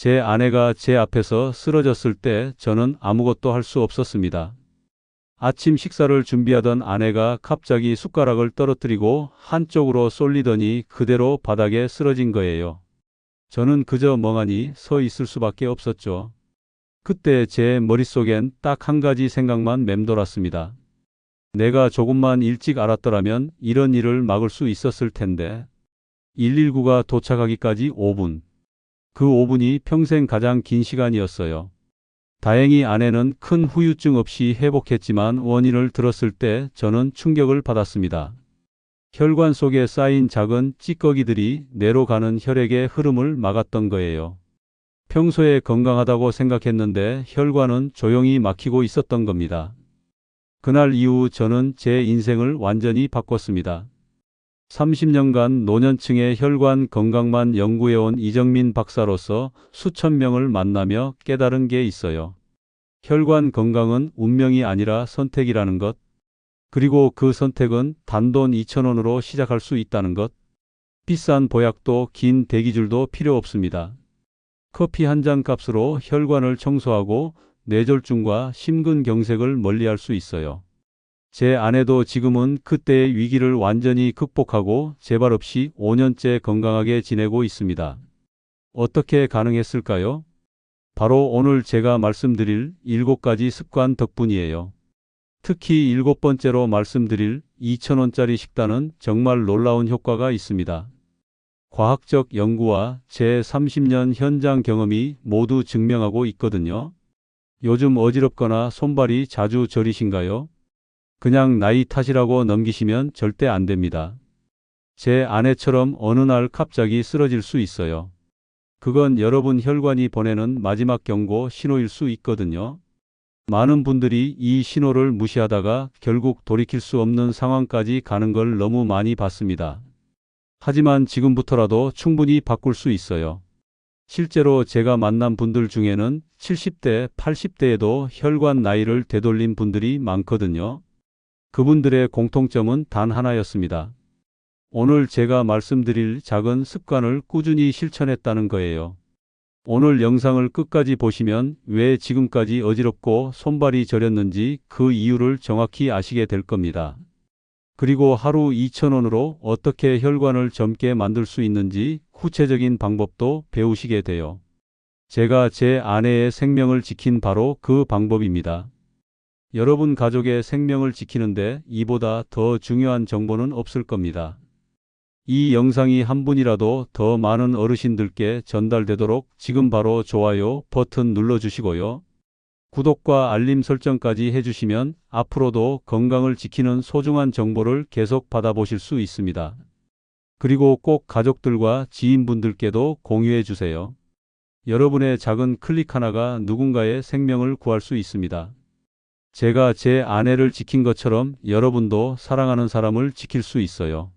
제 아내가 제 앞에서 쓰러졌을 때 저는 아무것도 할 수 없었습니다. 아침 식사를 준비하던 아내가 갑자기 숟가락을 떨어뜨리고 한쪽으로 쏠리더니 그대로 바닥에 쓰러진 거예요. 저는 그저 멍하니 서 있을 수밖에 없었죠. 그때 제 머릿속엔 딱 한 가지 생각만 맴돌았습니다. 내가 조금만 일찍 알았더라면 이런 일을 막을 수 있었을 텐데. 119가 도착하기까지 5분. 그 5분이 평생 가장 긴 시간이었어요. 다행히 아내는 큰 후유증 없이 회복했지만 원인을 들었을 때 저는 충격을 받았습니다. 혈관 속에 쌓인 작은 찌꺼기들이 뇌로 가는 혈액의 흐름을 막았던 거예요. 평소에 건강하다고 생각했는데 혈관은 조용히 막히고 있었던 겁니다. 그날 이후 저는 제 인생을 완전히 바꿨습니다. 30년간 노년층의 혈관 건강만 연구해온 이정민 박사로서 수천 명을 만나며 깨달은 게 있어요. 혈관 건강은 운명이 아니라 선택이라는 것. 그리고 그 선택은 단돈 2,000원으로 시작할 수 있다는 것. 비싼 보약도 긴 대기줄도 필요 없습니다. 커피 한 잔 값으로 혈관을 청소하고 뇌졸중과 심근경색을 멀리할 수 있어요. 제 아내도 지금은 그때의 위기를 완전히 극복하고 재발 없이 5년째 건강하게 지내고 있습니다. 어떻게 가능했을까요? 바로 오늘 제가 말씀드릴 7가지 습관 덕분이에요. 특히 7번째로 말씀드릴 2,000원짜리 식단은 정말 놀라운 효과가 있습니다. 과학적 연구와 제 30년 현장 경험이 모두 증명하고 있거든요. 요즘 어지럽거나 손발이 자주 저리신가요? 그냥 나이 탓이라고 넘기시면 절대 안 됩니다. 제 아내처럼 어느 날 갑자기 쓰러질 수 있어요. 그건 여러분 혈관이 보내는 마지막 경고 신호일 수 있거든요. 많은 분들이 이 신호를 무시하다가 결국 돌이킬 수 없는 상황까지 가는 걸 너무 많이 봤습니다. 하지만 지금부터라도 충분히 바꿀 수 있어요. 실제로 제가 만난 분들 중에는 70대, 80대에도 혈관 나이를 되돌린 분들이 많거든요. 그분들의 공통점은 단 하나였습니다. 오늘 제가 말씀드릴 작은 습관을 꾸준히 실천했다는 거예요. 오늘 영상을 끝까지 보시면 왜 지금까지 어지럽고 손발이 저렸는지 그 이유를 정확히 아시게 될 겁니다. 그리고 하루 2,000원으로 어떻게 혈관을 젊게 만들 수 있는지 구체적인 방법도 배우시게 돼요. 제가 제 아내의 생명을 지킨 바로 그 방법입니다. 여러분 가족의 생명을 지키는데 이보다 더 중요한 정보는 없을 겁니다. 이 영상이 한 분이라도 더 많은 어르신들께 전달되도록 지금 바로 좋아요 버튼 눌러주시고요. 구독과 알림 설정까지 해주시면 앞으로도 건강을 지키는 소중한 정보를 계속 받아보실 수 있습니다. 그리고 꼭 가족들과 지인분들께도 공유해 주세요. 여러분의 작은 클릭 하나가 누군가의 생명을 구할 수 있습니다. 제가 제 아내를 지킨 것처럼 여러분도 사랑하는 사람을 지킬 수 있어요.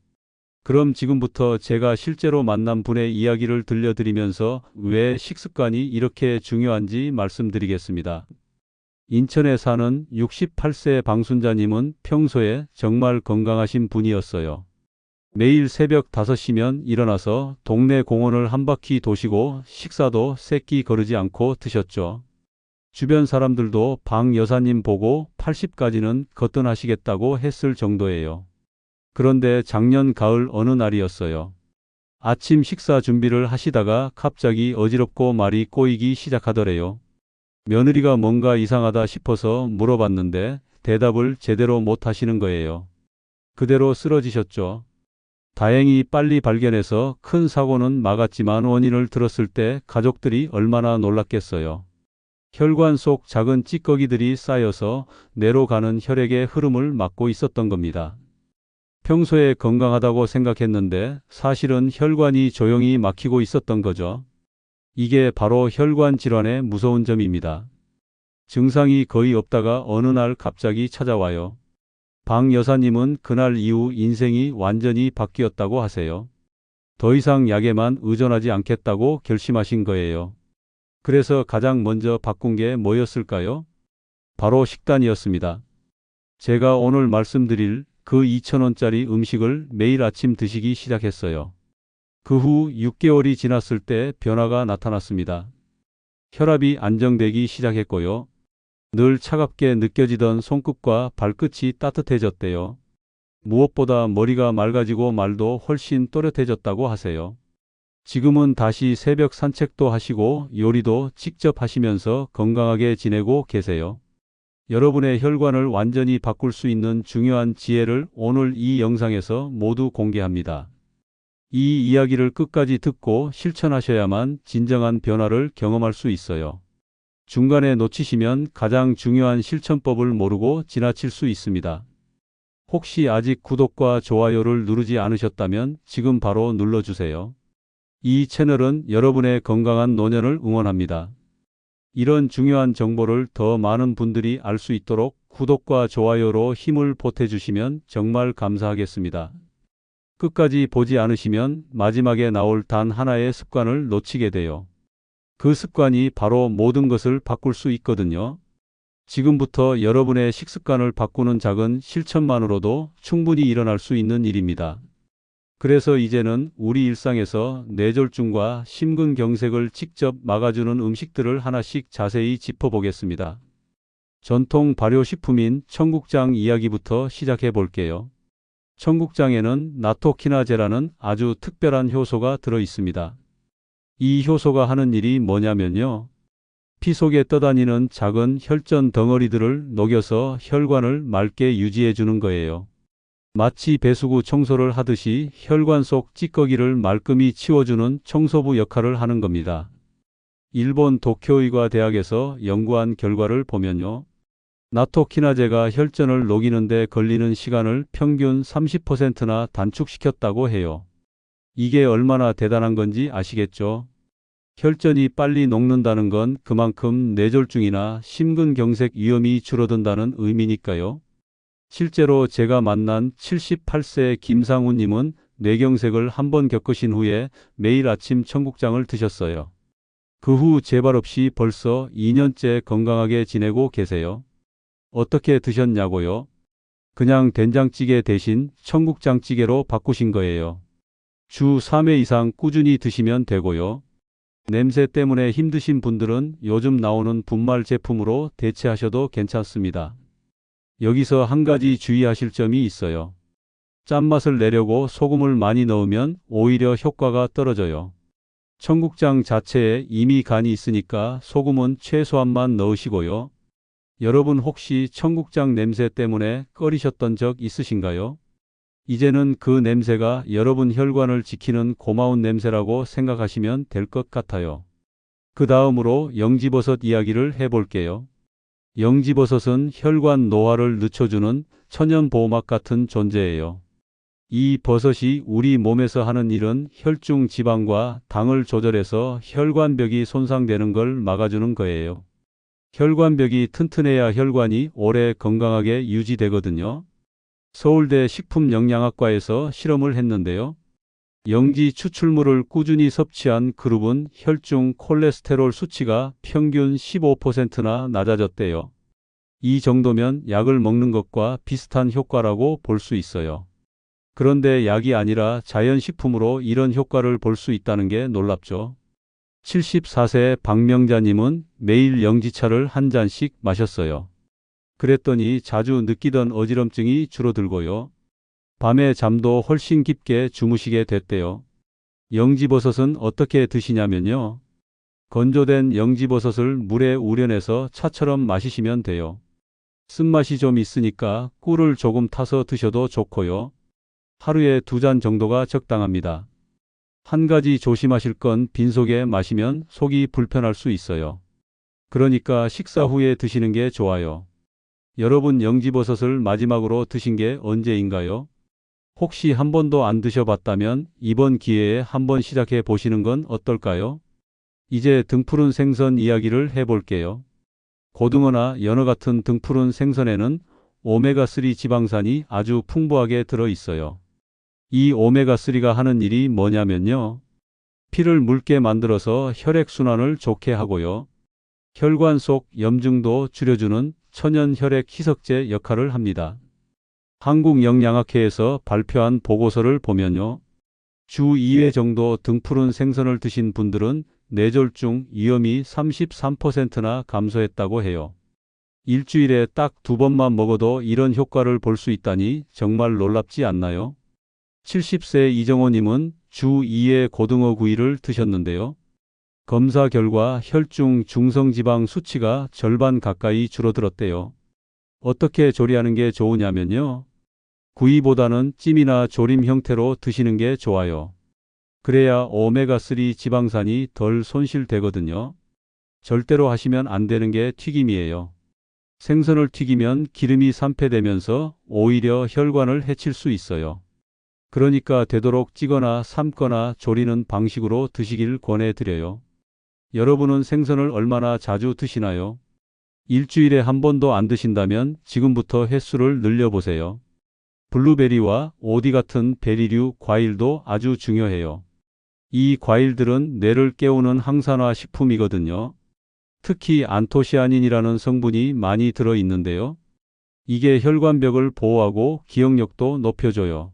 그럼 지금부터 제가 실제로 만난 분의 이야기를 들려드리면서 왜 식습관이 이렇게 중요한지 말씀드리겠습니다. 인천에 사는 68세 방순자님은 평소에 정말 건강하신 분이었어요. 매일 새벽 5시면 일어나서 동네 공원을 한 바퀴 도시고 식사도 새끼 거르지 않고 드셨죠. 주변 사람들도 방 여사님 보고 80까지는 거뜬하시겠다고 했을 정도예요. 그런데 작년 가을 어느 날이었어요. 아침 식사 준비를 하시다가 갑자기 어지럽고 말이 꼬이기 시작하더래요. 며느리가 뭔가 이상하다 싶어서 물어봤는데 대답을 제대로 못 하시는 거예요. 그대로 쓰러지셨죠. 다행히 빨리 발견해서 큰 사고는 막았지만 원인을 들었을 때 가족들이 얼마나 놀랐겠어요. 혈관 속 작은 찌꺼기들이 쌓여서 뇌로 가는 혈액의 흐름을 막고 있었던 겁니다. 평소에 건강하다고 생각했는데 사실은 혈관이 조용히 막히고 있었던 거죠. 이게 바로 혈관 질환의 무서운 점입니다. 증상이 거의 없다가 어느 날 갑자기 찾아와요. 방 여사님은 그날 이후 인생이 완전히 바뀌었다고 하세요. 더 이상 약에만 의존하지 않겠다고 결심하신 거예요. 그래서 가장 먼저 바꾼 게 뭐였을까요? 바로 식단이었습니다. 제가 오늘 말씀드릴 그 2,000원짜리 음식을 매일 아침 드시기 시작했어요. 그 후 6개월이 지났을 때 변화가 나타났습니다. 혈압이 안정되기 시작했고요. 늘 차갑게 느껴지던 손끝과 발끝이 따뜻해졌대요. 무엇보다 머리가 맑아지고 말도 훨씬 또렷해졌다고 하세요. 지금은 다시 새벽 산책도 하시고 요리도 직접 하시면서 건강하게 지내고 계세요. 여러분의 혈관을 완전히 바꿀 수 있는 중요한 지혜를 오늘 이 영상에서 모두 공개합니다. 이 이야기를 끝까지 듣고 실천하셔야만 진정한 변화를 경험할 수 있어요. 중간에 놓치시면 가장 중요한 실천법을 모르고 지나칠 수 있습니다. 혹시 아직 구독과 좋아요를 누르지 않으셨다면 지금 바로 눌러주세요. 이 채널은 여러분의 건강한 노년을 응원합니다. 이런 중요한 정보를 더 많은 분들이 알 수 있도록 구독과 좋아요로 힘을 보태주시면 정말 감사하겠습니다. 끝까지 보지 않으시면 마지막에 나올 단 하나의 습관을 놓치게 돼요. 그 습관이 바로 모든 것을 바꿀 수 있거든요. 지금부터 여러분의 식습관을 바꾸는 작은 실천만으로도 충분히 일어날 수 있는 일입니다. 그래서 이제는 우리 일상에서 뇌졸중과 심근경색을 직접 막아주는 음식들을 하나씩 자세히 짚어보겠습니다. 전통 발효식품인 청국장 이야기부터 시작해 볼게요. 청국장에는 나토키나제라는 아주 특별한 효소가 들어 있습니다. 이 효소가 하는 일이 뭐냐면요. 피 속에 떠다니는 작은 혈전 덩어리들을 녹여서 혈관을 맑게 유지해 주는 거예요. 마치 배수구 청소를 하듯이 혈관 속 찌꺼기를 말끔히 치워주는 청소부 역할을 하는 겁니다. 일본 도쿄의과 대학에서 연구한 결과를 보면요. 나토키나제가 혈전을 녹이는 데 걸리는 시간을 평균 30%나 단축시켰다고 해요. 이게 얼마나 대단한 건지 아시겠죠? 혈전이 빨리 녹는다는 건 그만큼 뇌졸중이나 심근경색 위험이 줄어든다는 의미니까요. 실제로 제가 만난 78세 김상우님은 뇌경색을 한번 겪으신 후에 매일 아침 청국장을 드셨어요. 그 후 재발 없이 벌써 2년째 건강하게 지내고 계세요. 어떻게 드셨냐고요? 그냥 된장찌개 대신 청국장찌개로 바꾸신 거예요. 주 3회 이상 꾸준히 드시면 되고요. 냄새 때문에 힘드신 분들은 요즘 나오는 분말 제품으로 대체하셔도 괜찮습니다. 여기서 한 가지 주의하실 점이 있어요. 짠맛을 내려고 소금을 많이 넣으면 오히려 효과가 떨어져요. 청국장 자체에 이미 간이 있으니까 소금은 최소한만 넣으시고요. 여러분 혹시 청국장 냄새 때문에 꺼리셨던 적 있으신가요? 이제는 그 냄새가 여러분 혈관을 지키는 고마운 냄새라고 생각하시면 될 것 같아요. 그 다음으로 영지버섯 이야기를 해볼게요. 영지버섯은 혈관 노화를 늦춰주는 천연보호막 같은 존재예요. 이 버섯이 우리 몸에서 하는 일은 혈중 지방과 당을 조절해서 혈관벽이 손상되는 걸 막아주는 거예요. 혈관벽이 튼튼해야 혈관이 오래 건강하게 유지되거든요. 서울대 식품영양학과에서 실험을 했는데요. 영지 추출물을 꾸준히 섭취한 그룹은 혈중 콜레스테롤 수치가 평균 15%나 낮아졌대요. 이 정도면 약을 먹는 것과 비슷한 효과라고 볼 수 있어요. 그런데 약이 아니라 자연식품으로 이런 효과를 볼 수 있다는 게 놀랍죠. 74세 박명자님은 매일 영지차를 한 잔씩 마셨어요. 그랬더니 자주 느끼던 어지럼증이 줄어들고요. 밤에 잠도 훨씬 깊게 주무시게 됐대요. 영지버섯은 어떻게 드시냐면요. 건조된 영지버섯을 물에 우려내서 차처럼 마시시면 돼요. 쓴맛이 좀 있으니까 꿀을 조금 타서 드셔도 좋고요. 하루에 2잔 정도가 적당합니다. 한 가지 조심하실 건 빈속에 마시면 속이 불편할 수 있어요. 그러니까 식사 후에 드시는 게 좋아요. 여러분 영지버섯을 마지막으로 드신 게 언제인가요? 혹시 한 번도 안 드셔봤다면 이번 기회에 한번 시작해 보시는 건 어떨까요? 이제 등푸른 생선 이야기를 해볼게요. 고등어나 연어 같은 등푸른 생선에는 오메가3 지방산이 아주 풍부하게 들어 있어요. 이 오메가3가 하는 일이 뭐냐면요. 피를 묽게 만들어서 혈액순환을 좋게 하고요. 혈관 속 염증도 줄여주는 천연 혈액 희석제 역할을 합니다. 한국영양학회에서 발표한 보고서를 보면요. 주 2회 정도 등푸른 생선을 드신 분들은 뇌졸중 위험이 33%나 감소했다고 해요. 일주일에 딱 2번만 먹어도 이런 효과를 볼 수 있다니 정말 놀랍지 않나요? 70세 이정호님은 주 2회 고등어 구이를 드셨는데요. 검사 결과 혈중 중성지방 수치가 절반 가까이 줄어들었대요. 어떻게 조리하는 게 좋으냐면요. 구이보다는 찜이나 조림 형태로 드시는 게 좋아요. 그래야 오메가3 지방산이 덜 손실되거든요. 절대로 하시면 안 되는 게 튀김이에요. 생선을 튀기면 기름이 산패되면서 오히려 혈관을 해칠 수 있어요. 그러니까 되도록 찌거나 삶거나 조리는 방식으로 드시길 권해드려요. 여러분은 생선을 얼마나 자주 드시나요? 일주일에 한 번도 안 드신다면 지금부터 횟수를 늘려보세요. 블루베리와 오디 같은 베리류 과일도 아주 중요해요. 이 과일들은 뇌를 깨우는 항산화 식품이거든요. 특히 안토시아닌이라는 성분이 많이 들어있는데요. 이게 혈관벽을 보호하고 기억력도 높여줘요.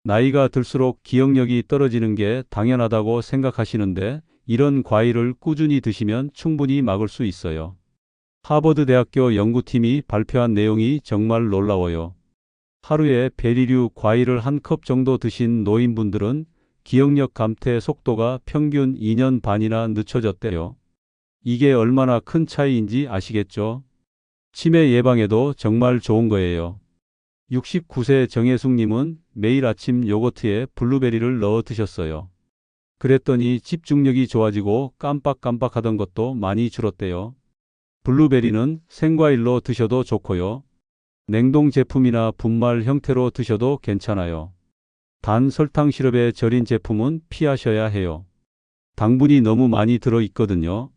나이가 들수록 기억력이 떨어지는 게 당연하다고 생각하시는데 이런 과일을 꾸준히 드시면 충분히 막을 수 있어요. 하버드 대학교 연구팀이 발표한 내용이 정말 놀라워요. 하루에 베리류 과일을 한 컵 정도 드신 노인분들은 기억력 감퇴 속도가 평균 2년 반이나 늦춰졌대요. 이게 얼마나 큰 차이인지 아시겠죠? 치매 예방에도 정말 좋은 거예요. 69세 정혜숙님은 매일 아침 요거트에 블루베리를 넣어 드셨어요. 그랬더니 집중력이 좋아지고 깜빡깜빡하던 것도 많이 줄었대요. 블루베리는 생과일로 드셔도 좋고요. 냉동 제품이나 분말 형태로 드셔도 괜찮아요. 단 설탕 시럽에 절인 제품은 피하셔야 해요. 당분이 너무 많이 들어 있거든요.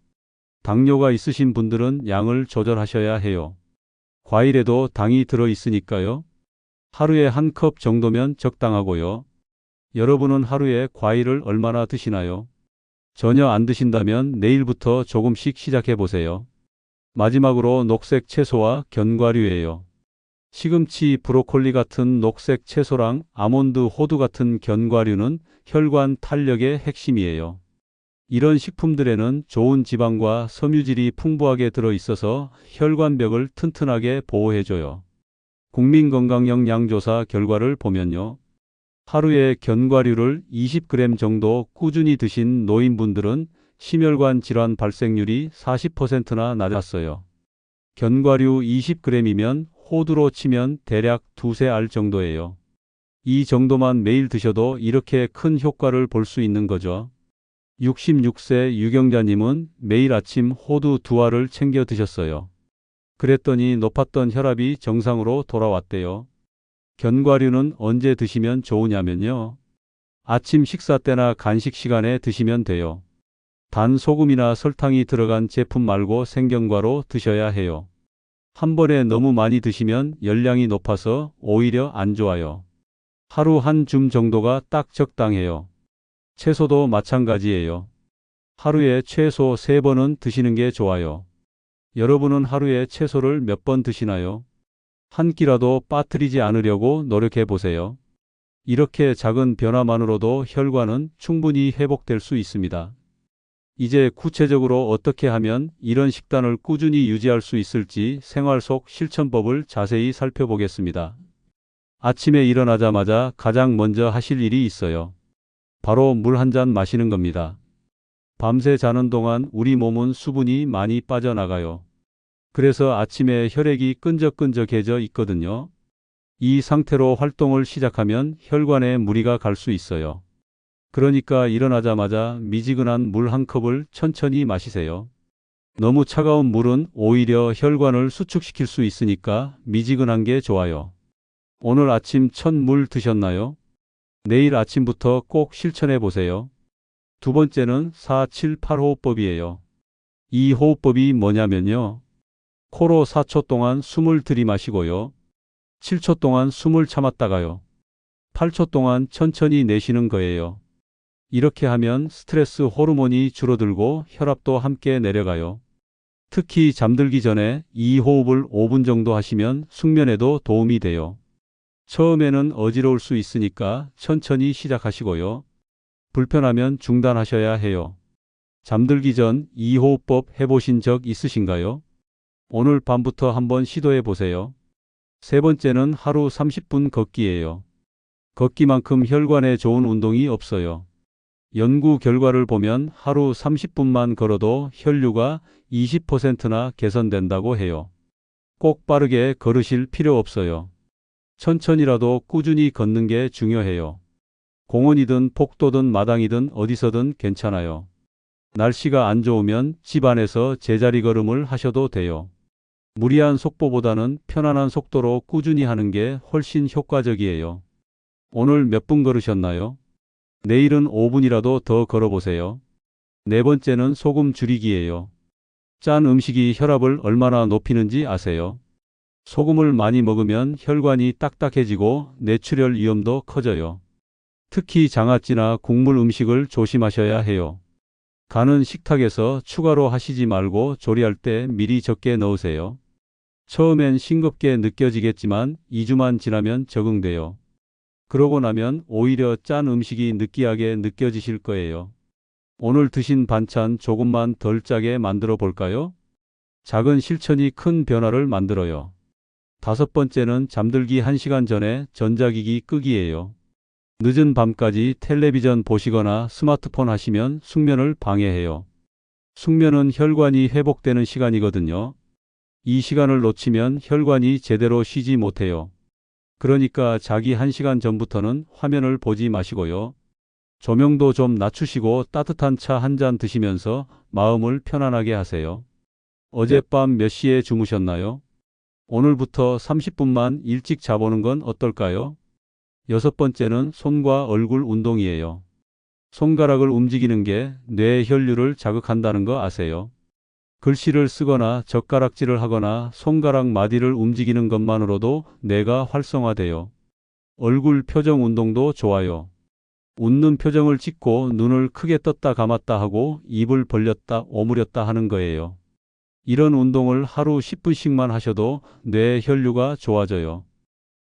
당뇨가 있으신 분들은 양을 조절하셔야 해요. 과일에도 당이 들어 있으니까요. 하루에 한 컵 정도면 적당하고요. 여러분은 하루에 과일을 얼마나 드시나요? 전혀 안 드신다면 내일부터 조금씩 시작해 보세요. 마지막으로 녹색 채소와 견과류예요. 시금치, 브로콜리 같은 녹색 채소랑 아몬드, 호두 같은 견과류는 혈관 탄력의 핵심이에요. 이런 식품들에는 좋은 지방과 섬유질이 풍부하게 들어있어서 혈관벽을 튼튼하게 보호해줘요. 국민건강영양조사 결과를 보면요. 하루에 견과류를 20g 정도 꾸준히 드신 노인분들은 심혈관 질환 발생률이 40%나 낮았어요. 견과류 20g이면 호두로 치면 대략 두세 알 정도예요. 이 정도만 매일 드셔도 이렇게 큰 효과를 볼 수 있는 거죠. 66세 유경자님은 매일 아침 호두 2알을 챙겨 드셨어요. 그랬더니 높았던 혈압이 정상으로 돌아왔대요. 견과류는 언제 드시면 좋으냐면요. 아침 식사 때나 간식 시간에 드시면 돼요. 단 소금이나 설탕이 들어간 제품 말고 생견과로 드셔야 해요. 한 번에 너무 많이 드시면 열량이 높아서 오히려 안 좋아요. 하루 한 줌 정도가 딱 적당해요. 채소도 마찬가지예요. 하루에 최소 3번은 드시는 게 좋아요. 여러분은 하루에 채소를 몇 번 드시나요? 한 끼라도 빠뜨리지 않으려고 노력해 보세요. 이렇게 작은 변화만으로도 혈관은 충분히 회복될 수 있습니다. 이제 구체적으로 어떻게 하면 이런 식단을 꾸준히 유지할 수 있을지 생활 속 실천법을 자세히 살펴보겠습니다. 아침에 일어나자마자 가장 먼저 하실 일이 있어요. 바로 물 한 잔 마시는 겁니다. 밤새 자는 동안 우리 몸은 수분이 많이 빠져나가요. 그래서 아침에 혈액이 끈적끈적해져 있거든요. 이 상태로 활동을 시작하면 혈관에 무리가 갈 수 있어요. 그러니까 일어나자마자 미지근한 물 한 컵을 천천히 마시세요. 너무 차가운 물은 오히려 혈관을 수축시킬 수 있으니까 미지근한 게 좋아요. 오늘 아침 첫 물 드셨나요? 내일 아침부터 꼭 실천해 보세요. 두 번째는 4-7-8 호흡법이에요. 이 호흡법이 뭐냐면요. 코로 4초 동안 숨을 들이마시고요. 7초 동안 숨을 참았다가요. 8초 동안 천천히 내쉬는 거예요. 이렇게 하면 스트레스 호르몬이 줄어들고 혈압도 함께 내려가요. 특히 잠들기 전에 이 호흡을 5분 정도 하시면 숙면에도 도움이 돼요. 처음에는 어지러울 수 있으니까 천천히 시작하시고요. 불편하면 중단하셔야 해요. 잠들기 전 이호흡법 해보신 적 있으신가요? 오늘 밤부터 한번 시도해 보세요. 세 번째는 하루 30분 걷기예요. 걷기만큼 혈관에 좋은 운동이 없어요. 연구 결과를 보면 하루 30분만 걸어도 혈류가 20%나 개선된다고 해요. 꼭 빠르게 걸으실 필요 없어요. 천천히라도 꾸준히 걷는 게 중요해요. 공원이든 폭도든 마당이든 어디서든 괜찮아요. 날씨가 안 좋으면 집 안에서 제자리 걸음을 하셔도 돼요. 무리한 속보보다는 편안한 속도로 꾸준히 하는 게 훨씬 효과적이에요. 오늘 몇 분 걸으셨나요? 내일은 5분이라도 더 걸어보세요. 네 번째는 소금 줄이기예요. 짠 음식이 혈압을 얼마나 높이는지 아세요? 소금을 많이 먹으면 혈관이 딱딱해지고 뇌출혈 위험도 커져요. 특히 장아찌나 국물 음식을 조심하셔야 해요. 간은 식탁에서 추가로 하시지 말고 조리할 때 미리 적게 넣으세요. 처음엔 싱겁게 느껴지겠지만 2주만 지나면 적응돼요. 그러고 나면 오히려 짠 음식이 느끼하게 느껴지실 거예요. 오늘 드신 반찬 조금만 덜 짜게 만들어 볼까요? 작은 실천이 큰 변화를 만들어요. 다섯 번째는 잠들기 1시간 전에 전자기기 끄기예요. 늦은 밤까지 텔레비전 보시거나 스마트폰 하시면 숙면을 방해해요. 숙면은 혈관이 회복되는 시간이거든요. 이 시간을 놓치면 혈관이 제대로 쉬지 못해요. 그러니까 자기 1시간 전부터는 화면을 보지 마시고요. 조명도 좀 낮추시고 따뜻한 차 한 잔 드시면서 마음을 편안하게 하세요. 어젯밤 몇 시에 주무셨나요? 오늘부터 30분만 일찍 자보는 건 어떨까요? 여섯 번째는 손과 얼굴 운동이에요. 손가락을 움직이는 게 뇌의 혈류를 자극한다는 거 아세요? 글씨를 쓰거나 젓가락질을 하거나 손가락 마디를 움직이는 것만으로도 뇌가 활성화돼요. 얼굴 표정 운동도 좋아요. 웃는 표정을 짓고 눈을 크게 떴다 감았다 하고 입을 벌렸다 오므렸다 하는 거예요. 이런 운동을 하루 10분씩만 하셔도 뇌 혈류가 좋아져요.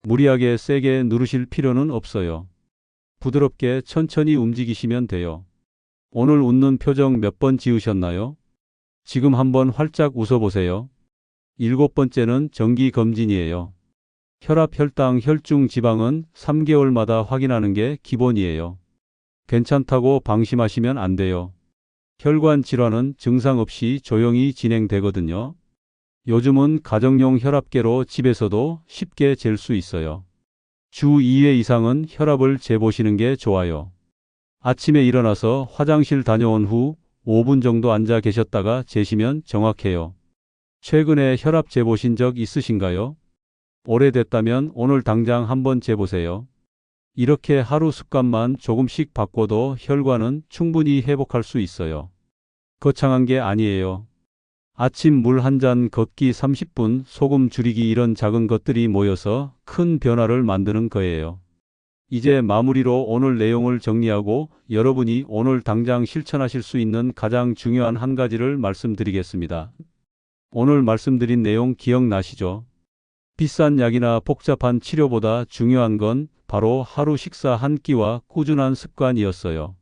무리하게 세게 누르실 필요는 없어요. 부드럽게 천천히 움직이시면 돼요. 오늘 웃는 표정 몇 번 지으셨나요? 지금 한번 활짝 웃어보세요. 일곱 번째는 정기검진이에요. 혈압, 혈당, 혈중, 지방은 3개월마다 확인하는 게 기본이에요. 괜찮다고 방심하시면 안 돼요. 혈관 질환은 증상 없이 조용히 진행되거든요. 요즘은 가정용 혈압계로 집에서도 쉽게 잴 수 있어요. 주 2회 이상은 혈압을 재보시는 게 좋아요. 아침에 일어나서 화장실 다녀온 후 5분 정도 앉아 계셨다가 재시면 정확해요. 최근에 혈압 재보신 적 있으신가요? 오래됐다면 오늘 당장 한번 재보세요. 이렇게 하루 습관만 조금씩 바꿔도 혈관은 충분히 회복할 수 있어요. 거창한 게 아니에요. 아침 물 한 잔, 걷기 30분, 소금 줄이기 이런 작은 것들이 모여서 큰 변화를 만드는 거예요. 이제 마무리로 오늘 내용을 정리하고 여러분이 오늘 당장 실천하실 수 있는 가장 중요한 한 가지를 말씀드리겠습니다. 오늘 말씀드린 내용 기억나시죠? 비싼 약이나 복잡한 치료보다 중요한 건 바로 하루 식사 한 끼와 꾸준한 습관이었어요.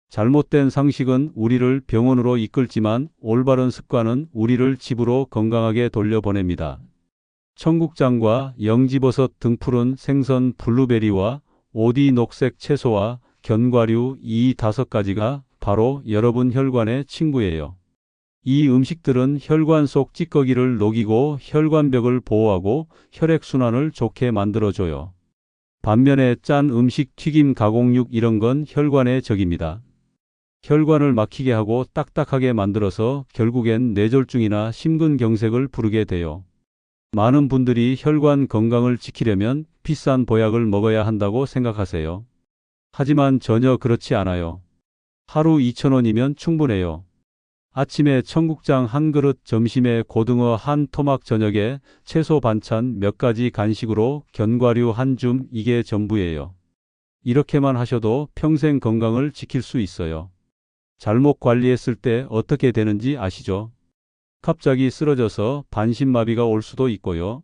잘못된 상식은 우리를 병원으로 이끌지만 올바른 습관은 우리를 집으로 건강하게 돌려보냅니다. 청국장과 영지버섯, 등푸른 생선, 블루베리와 오디 녹색 채소와 견과류 이 5가지가 바로 여러분 혈관의 친구예요. 이 음식들은 혈관 속 찌꺼기를 녹이고 혈관벽을 보호하고 혈액순환을 좋게 만들어줘요. 반면에 짠 음식, 튀김, 가공육 이런 건 혈관의 적입니다. 혈관을 막히게 하고 딱딱하게 만들어서 결국엔 뇌졸중이나 심근경색을 부르게 돼요. 많은 분들이 혈관 건강을 지키려면 비싼 보약을 먹어야 한다고 생각하세요. 하지만 전혀 그렇지 않아요. 하루 2,000원이면 충분해요. 아침에 청국장 한 그릇, 점심에 고등어 한 토막, 저녁에 채소 반찬 몇 가지, 간식으로 견과류 한 줌, 이게 전부예요. 이렇게만 하셔도 평생 건강을 지킬 수 있어요. 잘못 관리했을 때 어떻게 되는지 아시죠? 갑자기 쓰러져서 반신마비가 올 수도 있고요.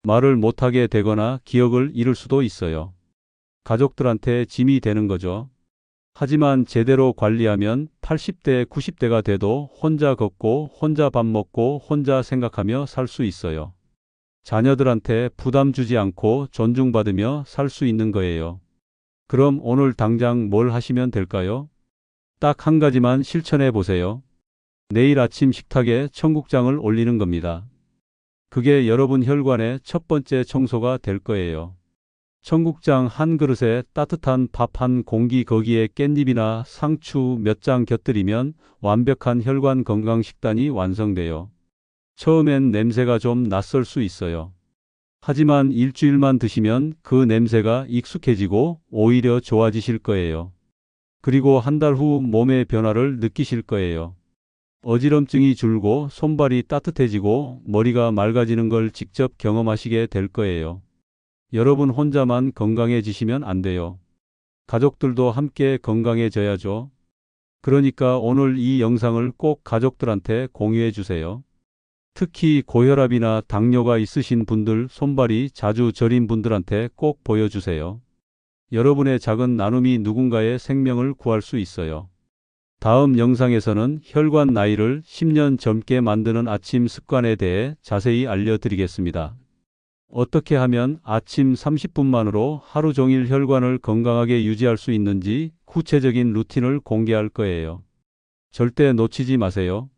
말을 못하게 되거나 기억을 잃을 수도 있어요. 가족들한테 짐이 되는 거죠. 하지만 제대로 관리하면 80대, 90대가 돼도 혼자 걷고 혼자 밥 먹고 혼자 생각하며 살 수 있어요. 자녀들한테 부담 주지 않고 존중받으며 살 수 있는 거예요. 그럼 오늘 당장 뭘 하시면 될까요? 딱 한 가지만 실천해 보세요. 내일 아침 식탁에 청국장을 올리는 겁니다. 그게 여러분 혈관의 첫 번째 청소가 될 거예요. 청국장 한 그릇에 따뜻한 밥 한 공기 거기에 깻잎이나 상추 몇 장 곁들이면 완벽한 혈관 건강 식단이 완성돼요. 처음엔 냄새가 좀 낯설 수 있어요. 하지만 일주일만 드시면 그 냄새가 익숙해지고 오히려 좋아지실 거예요. 그리고 한 달 후 몸의 변화를 느끼실 거예요. 어지럼증이 줄고 손발이 따뜻해지고 머리가 맑아지는 걸 직접 경험하시게 될 거예요. 여러분 혼자만 건강해지시면 안 돼요. 가족들도 함께 건강해져야죠. 그러니까 오늘 이 영상을 꼭 가족들한테 공유해 주세요. 특히 고혈압이나 당뇨가 있으신 분들, 손발이 자주 저린 분들한테 꼭 보여주세요. 여러분의 작은 나눔이 누군가의 생명을 구할 수 있어요. 다음 영상에서는 혈관 나이를 10년 젊게 만드는 아침 습관에 대해 자세히 알려드리겠습니다. 어떻게 하면 아침 30분만으로 하루 종일 혈관을 건강하게 유지할 수 있는지 구체적인 루틴을 공개할 거예요. 절대 놓치지 마세요.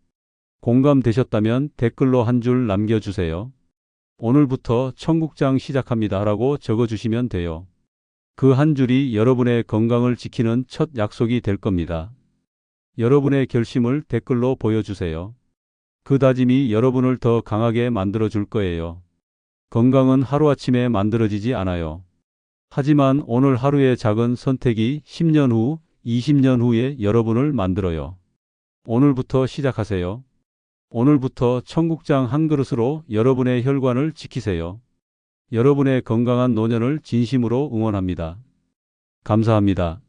공감되셨다면 댓글로 한 줄 남겨주세요. 오늘부터 청국장 시작합니다 라고 적어주시면 돼요. 그 한 줄이 여러분의 건강을 지키는 첫 약속이 될 겁니다. 여러분의 결심을 댓글로 보여주세요. 그 다짐이 여러분을 더 강하게 만들어 줄 거예요. 건강은 하루아침에 만들어지지 않아요. 하지만 오늘 하루의 작은 선택이 10년 후, 20년 후에 여러분을 만들어요. 오늘부터 시작하세요. 오늘부터 청국장 한 그릇으로 여러분의 혈관을 지키세요. 여러분의 건강한 노년을 진심으로 응원합니다. 감사합니다.